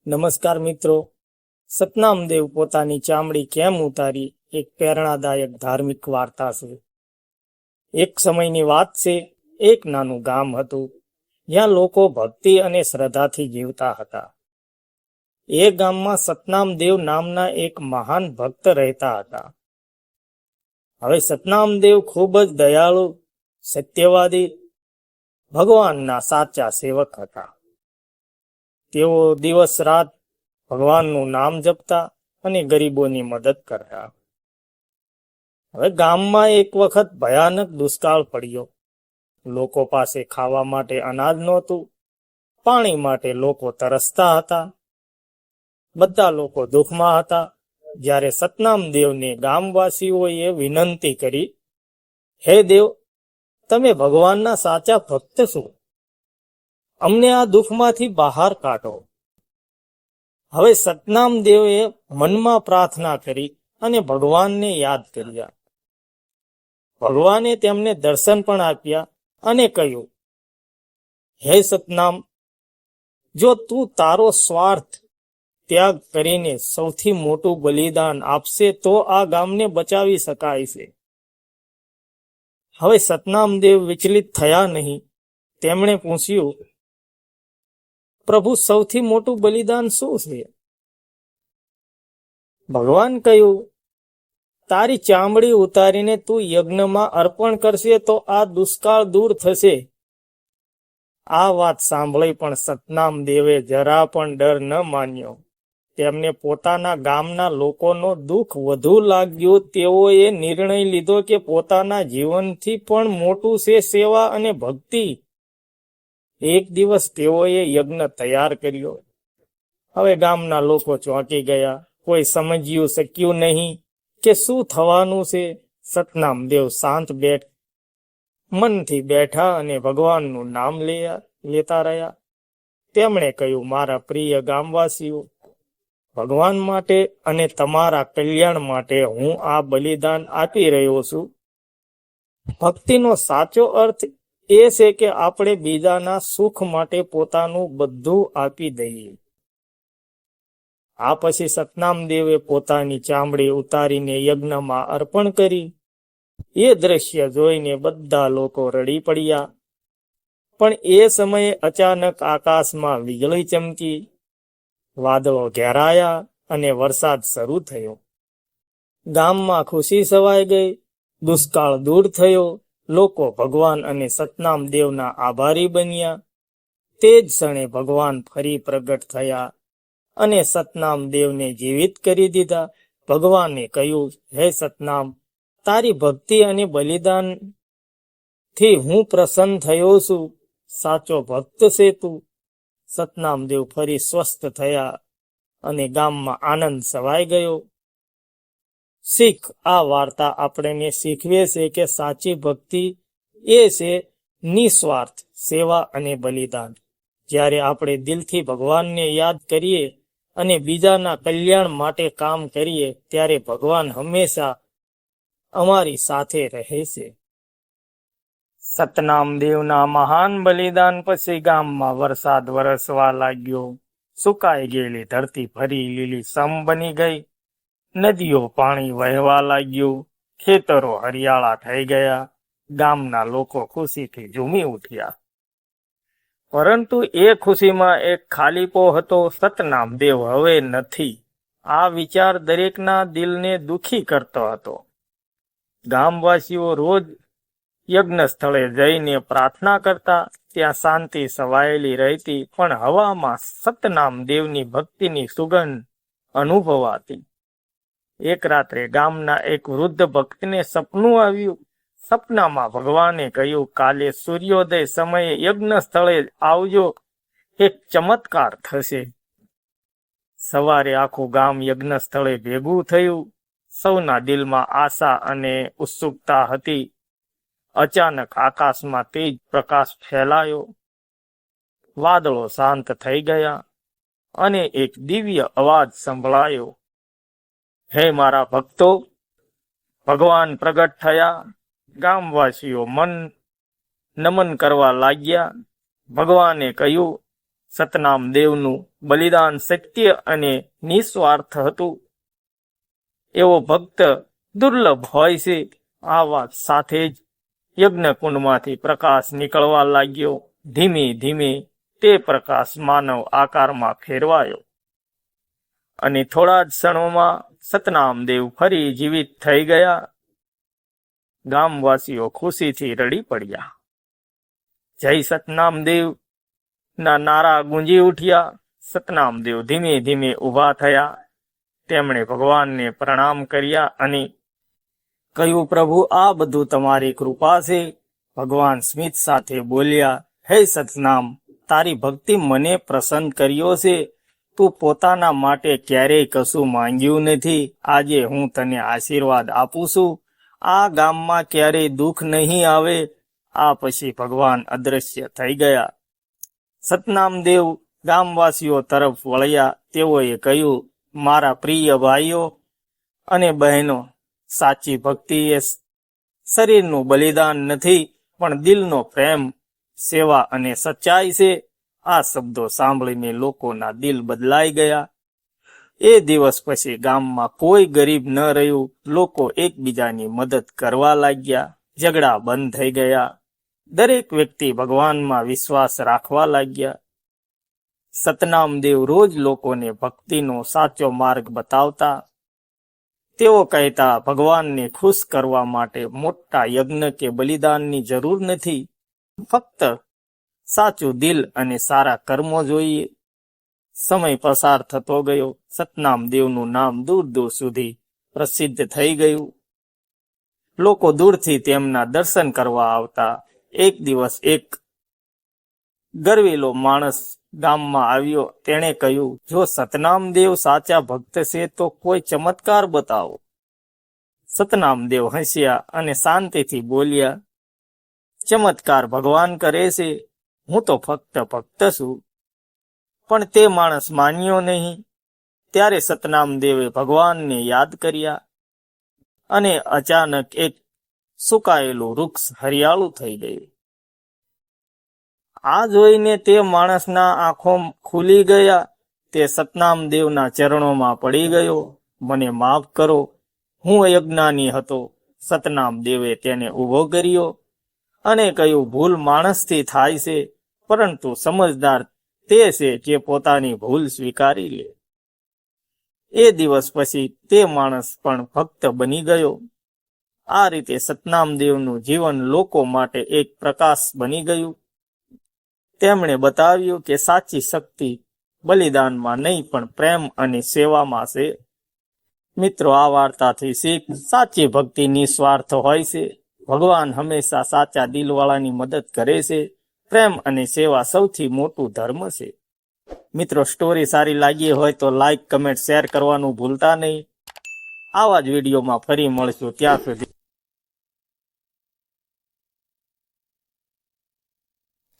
નમસ્કાર મિત્રો, સતનામદેવ પોતાની ચામડી કેમ ઉતારી એક પ્રેરણાદાયક ધાર્મિક વાર્તા છે. એક સમયની વાત છે. એક નાનું ગામ હતું જ્યાં લોકો ભક્તિ અને શ્રદ્ધાથી જીવતા હતા. એ ગામમાં સતનામદેવ નામના એક મહાન ભક્ત રહેતા હતા. હવે સતનામદેવ ખૂબ જ દયાળુ, સત્યવાદી, ભગવાનના સાચા સેવક હતા. તેઓ દિવસ રાત ભગવાનનું નામ જપતા અને ગરીબોની મદદ કરતા. હવે ગામમાં એક વખત ભયાનક દુષ્કાળ પડ્યો. લોકો પાસે ખાવા માટે અનાજ નહોતું. પાણી માટે લોકો તરસતા હતા. બધા લોકો દુઃખમાં હતા. જ્યારે સતનામદેવને ગામવાસીઓએ વિનંતી કરી, હે દેવ, તમે ભગવાનના સાચા ભક્ત છો, અમને આ દુઃખમાંથી બહાર કાઢો. હવે સતનામદેવે મનમાં પ્રાર્થના કરી અને ભગવાનને યાદ કર્યા. ભગવાને તેમને દર્શન પણ આપ્યા અને કહ્યું, હે સતનામ, જો તું તારો સ્વાર્થ ત્યાગ કરીને સૌથી મોટું બલિદાન આપશે તો આ ગામને બચાવી શકાય છે. હવે સતનામદેવ વિચલિત થયા નહીં. તેમણે પૂછ્યું, પ્રભુ, સૌથી મોટું બલિદાન શું છે? ભગવાન કહ્યું, તારી ચામડી ઉતારીને તું યજ્ઞમાં અર્પણ કરશે તો આ દુષ્કાળ દૂર થશે. આ વાત સાંભળી પણ સતનામદેવે જરા પણ ડર ન માન્યો. તેમને પોતાના ગામના લોકોનો દુઃખ વધુ લાગ્યું. તેઓએ નિર્ણય લીધો કે પોતાના જીવનથી પણ મોટું છે સેવા અને ભક્તિ. એક દિવસ તેઓએ યજ્ઞ તૈયાર કર્યો. હવે ગામના લોકો ચોંકી ગયા. કોઈ સમજ્યું શક્યું નહીં કે શું થવાનું છે. સતનામદેવ શાંત મનથી બેઠા અને ભગવાનનું નામ લેતા રહ્યા. તેમણે કહ્યું, મારા પ્રિય ગામવાસીઓ, ભગવાન માટે અને તમારા કલ્યાણ માટે હું આ બલિદાન આપી રહ્યો છું. ભક્તિનો સાચો અર્થ એ છે કે આપણે બીજાના સુખ માટે પોતાનું બધું આપી દઈએ. આ પછી સતનામદેવે પોતાની ચામડી ઉતારીને યજ્ઞમાં અર્પણ કરી. એ દ્રશ્ય જોઈને બધા લોકો રડી પડ્યા. પણ એ સમયે અચાનક આકાશમાં વીજળી ચમકી, વાદળો ઘેરાયા અને વરસાદ શરૂ થયો. ગામમાં ખુશી છવાઈ ગઈ. દુષ્કાળ દૂર થયો. લોકો ભગવાન અને સતનામદેવના આભારી બન્યા. તે જ ક્ષણે ભગવાન ફરી પ્રગટ થયા અને સતનામદેવને જીવિત કરી દીધા. ભગવાને કહ્યું, હે સતનામ, તારી ભક્તિ અને બલિદાનથી હું પ્રસન્ન થયો છું. સાચો ભક્ત છે તું. સતનામદેવ ફરી સ્વસ્થ થયા અને ગામમાં આનંદ છવાઈ ગયો. શીખ આ વાર્તા આપણને શીખવે છે કે સાચી ભક્તિ એ છે નિસ્વાર્થ સેવા અને બલિદાન. જ્યારે આપણે દિલથી ભગવાનને યાદ કરીએ અને બીજાના કલ્યાણ માટે કામ કરીએ, ત્યારે ભગવાન હંમેશા અમારી સાથે રહે છે. સતનામદેવના મહાન બલિદાન પછી ગામમાં વરસાદ વરસવા લાગ્યો. સુકાઈ ગયેલી ધરતી ફરી લીલીછમ બની ગઈ. નદીઓ પાણી વહેવા લાગ્યું. ખેતરો હરિયાળા થઈ ગયા. ગામના લોકો ખુશીથી ઝૂમી ઉઠ્યા. પરંતુ એ ખુશીમાં એક ખાલીપો હતો. સતનામદેવ હવે નથી. આ વિચાર દરેકના દિલને દુખી કરતો હતો. ગામવાસીઓ રોજ યજ્ઞ સ્થળે જઈને પ્રાર્થના કરતા. ત્યાં શાંતિ છવાયેલી રહેતી, પણ હવામાં સતનામદેવની ભક્તિની સુગંધ અનુભવાતી. એક રાત્રે ગામના એક વૃદ્ધ ભક્તને સપનું આવ્યું. સપનામાં ભગવાને કહ્યું, કાલે સૂર્યોદય સમયે યજ્ઞ સ્થળે આવજો, એક ચમત્કાર થશે. સવારે આખું ગામ યજ્ઞ સ્થળે ભેગું થયું. સૌના દિલમાં આશા અને ઉત્સુકતા હતી. અચાનક આકાશમાં તેજ પ્રકાશ ફેલાયો. વાદળો શાંત થઈ ગયા અને એક દિવ્ય અવાજ સંભળાયો, હે મારા ભક્તો, ભગવાન પ્રગટ થયા. ગામવાસીઓ નમન કરવા લાગ્યા. ભગવાને કહ્યું, સતનામ દેવનું બલિદાન સત્ય અને નિસ્વાર્થ હતું. એવો ભક્ત દુર્લભ હોય છે. આ વાત સાથે જ યજ્ઞકુંડમાંથી પ્રકાશ નીકળવા લાગ્યો. ધીમે ધીમે તે પ્રકાશ માનવ આકારમાં ફેરવાયો અને થોડા જ ક્ષણોમાં સતનામ દેવ ફરી જીવિત થઈ ગયા. ગામવાસીઓ ખુશીથી રડી પડ્યા. જય સતનામ દેવ ના નારા ગુંજી ઉઠ્યા. સતનામ દેવ ધીમે ધીમે ઊભા થયા. તેમણે ભગવાનને પ્રણામ કર્યા અને કહ્યું, પ્રભુ, આ બધું તમારી કૃપા છે. ભગવાન સ્મિત સાથે બોલ્યા, હે સતનામ, તારી ભક્તિ મને પ્રસન્ન કર્યો છે. તું પોતાના માટે ક્યારેય કશું માંગ્યું નથી. આજે હું તને આશીર્વાદ આપું છું. આ ગામમાં ક્યારેય દુઃખ નહીં આવે. આ પછી ભગવાન અદ્રશ્ય થઈ ગયા. સતનામ દેવ ગામવાસીઓ તરફ વળ્યા. તેઓએ કહ્યું, મારા પ્રિય ભાઈઓ અને બહેનો, સાચી ભક્તિ એ શરીરનું બલિદાન નથી, પણ દિલનો પ્રેમ, સેવા અને સચ્ચાઈ છે. આ શબ્દો સાંભળીને લોકોના દિલ બદલાઈ ગયા. એ દિવસ પછી ગામમાં કોઈ ગરીબ ન રહ્યું. લોકો એકબીજાની મદદ કરવા લાગ્યા. ઝઘડા બંધ થઈ ગયા. દરેક વ્યક્તિ ભગવાનમાં વિશ્વાસ રાખવા લાગ્યા. સતનામ દેવ રોજ લોકોને ભક્તિનો સાચો માર્ગ બતાવતા. તેઓ કહેતા, ભગવાનને ખુશ કરવા માટે મોટા યજ્ઞ કે બલિદાનની જરૂર નથી. ફક્ત સાચું દિલ અને સારા કર્મો જોઈએ. સમય પસાર થતો ગયો. સતનામ દેવનું નામ દૂર દૂર સુધી પ્રસિદ્ધ થઈ ગયું. લોકો દૂરથી તેમના દર્શન કરવા આવતા. એક દિવસ એક ગરવેલો માણસ ગામમાં આવ્યો. તેણે કહ્યું, જો સતનામ દેવ સાચા ભક્ત છે તો કોઈ ચમત્કાર બતાવો. સતનામ દેવ હસ્યા અને શાંતિથી બોલ્યા, ચમત્કાર ભગવાન કરે છે. હું તો ફક્ત ભક્ત છું. પણ તે માણસ માન્યો નહીં. ત્યારે સતનામ દેવે ભગવાનને યાદ કર્યા અને અચાનક એક સુકાયેલું વૃક્ષ હરિયાળું થઈ ગયું. આ જોઈને તે માણસના આંખો ખુલી ગયા. તે સતનામ દેવના ચરણોમાં પડી ગયો. મને માફ કરો, હું અજ્ઞાની હતો. સતનામ દેવે તેને ઊભો કર્યો અને કહ્યું, ભૂલ માણસથી થાય છે, પરંતુ સમજદાર તે છે જે પોતાની ભૂલ સ્વીકારી લે. એ દિવસ પછી તે માણસ પણ ભક્ત બની ગયો. આ રીતે સતનામ દેવનું જીવન લોકો માટે એક પ્રકાશ બની ગયું. તેમણે બતાવ્યું કે સાચી શક્તિ બલિદાનમાં નહીં, પણ પ્રેમ અને સેવામાં છે. મિત્રો, આ વાર્તાથી શીખ, સાચી ભક્તિ નિસ્વાર્થ હોય છે. ભગવાન હંમેશા સાચા દિલવાળાની મદદ કરે છે. પ્રેમ અને સેવા સૌથી મોટું ધર્મ છે. મિત્રો, સ્ટોરી સારી લાગી હોય તો લાઈક, કમેન્ટ, શેર કરવાનું ભૂલતા નહીં. આવા જ વિડીયોમાં ફરી મળશું. ત્યાં સુધી